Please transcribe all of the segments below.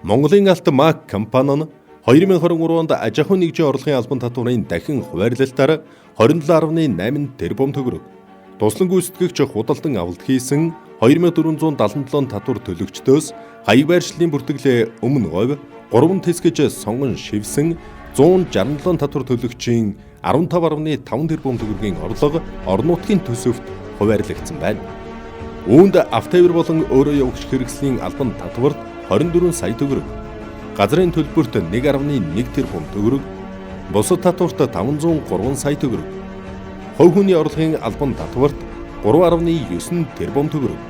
Монголын алт МАК компани нь 2023 онд аж ахуйн нэгжийн орлогын албан татварын дахин хуваарлалтаар 27.8 тэрбум төгрөг, туслан гүйцэтгэгч худалдан авалт хийсэн 2477 татвар төлөгчдөөс хаяг байршлын бүртгэлээ өмнө говь 3 тэсгэж сонгон шивсэн 167 татвар төлөгчийн 15.5 тэрбум төгрөгийн орлого орон нутгийн төсөвт хуваарлагдсан байна. Үүнд автовер болон өөрөө явагч хэрэгслийн албан татварт 24 сая төгрөг, газрын төлбөрт 1.1 тэрбум төгрөг, бусад татварт 503 сая төгрөг, хувь хүний орлогын албан татварт 3.9 тэрбум төгрөг,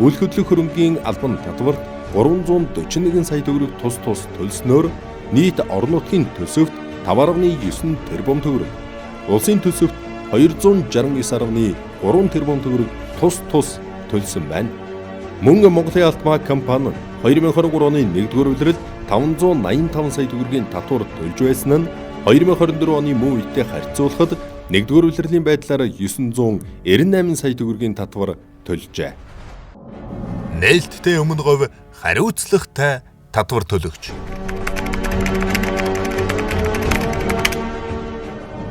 үйл хөдлөх хөрөнгийн албан татварт 341 сая төгрөг тус төлснөөр нийт орон нутгийн төсөвт 5.9 тэрбум төгрөг, улсын төсөвт 269.3 тэрбум төгрөг тус төлсөн байна. Мөн Монголын алт МАК компани 2023 оны 1-р улиралд 585 сая төгрөгийн татвар төлж байсан нь 2024 оны мөн үетэй харьцуулахад 1-р улирлын байдлаар 998 сая төгрөгийн татвар төлжээ. Нээлттэй өмнө говь хариуцлагатай татвар төлөгч.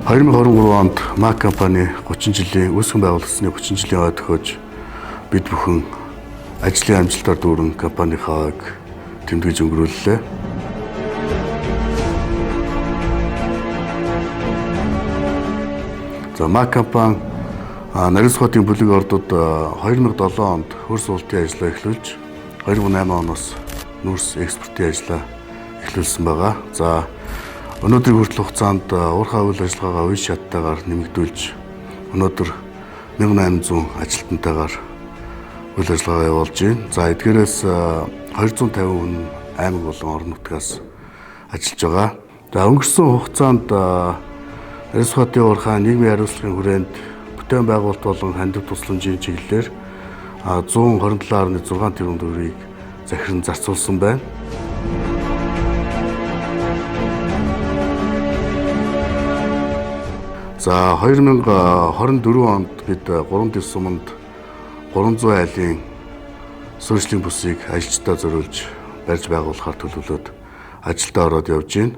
2023 онд МАК компани 30 жилийн үүсгэн байгуулагдсны 30 жилийн ой төхөж бид бүхэн ажлын амжилтаар дүүрэн компанийнхааг тэмдэглэж өнгөрүүллээ. За МАК компани нарийн сухатын бүлэг ордод 2007 онд хөрс уултын ажлаа эхлүүлж 2008 оноос нүрс экспортын ажлаа эхлүүлсэн байгаа. За өнөөдрийн хүртэл хугацаанд уурхай үйл ажиллагаагаа үе шаттайгаар нэмэгдүүлж өнөөдөр 1800 ажилтнтайгаар үйл ажиллагаа явуулж байна. За эдгээрээс 250 хүн аймаг болон орон нутгаас ажиллаж байгаа. За өнгөрсөн хугацаанд нарийн сухатын уурхай нийгмийн хариуцлагын хүрээнд бүтээн байгуулалт болон хандив тусламжийн чиглэлээр 127.6 тэрбум төгрөгийг захиран зарцуулсан байна. За 2024 онд бид 3 дэс суманд 300 айлын суурьшлийн бүсийг ажилчдаа зориулж барьж байгуулахаар төлөвлөд ажилдаа ороод явж байна.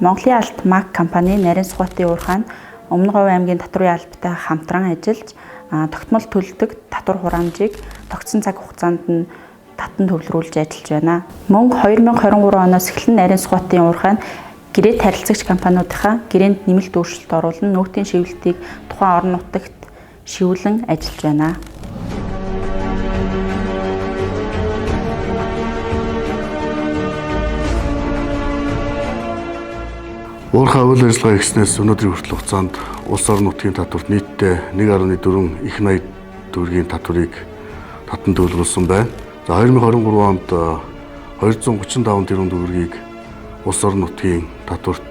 Монголын алт МАК компани нарийн сухатын уурхай Өмнө Говь аймгийн татварын албатай хамтран ажиллаж тогтмол төлдөг татвар хураамжийг тогтсон цаг хугацаанд нь татан төвлөрүүлж ажиллаж байна. Мөн 2023 оноос эхлэн нарийн сухатын уурхай гэрээт харилцагч компаниудынхаа гэрээнд нэмэлт өөрчлөлт оруулан нөөтийн шивэлтийг тухайн орон нутагт шивүүлэн ажиллаж байна. Уурхай үйл ажиллагаа эхлснээс өнөөдрийн хүртэл хугацаанд улс орон нутгийн татварт нийтдээ 1.4 их 80 төгрөгийн татварыг татан төлөвлөсөн байна. За 2023 онд 235 тэрбум төгрөгийг улс орон нутгийн татварт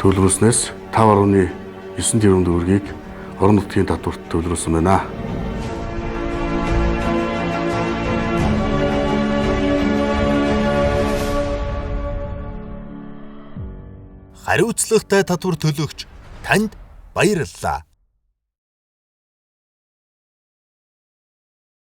төлөвлөснөөс 5.9 тэрбум төгрөгийг орон нутгийн татварт төлөвлөсөн байна. Хариуцлагатай татвар төлөгч танд баярлалаа.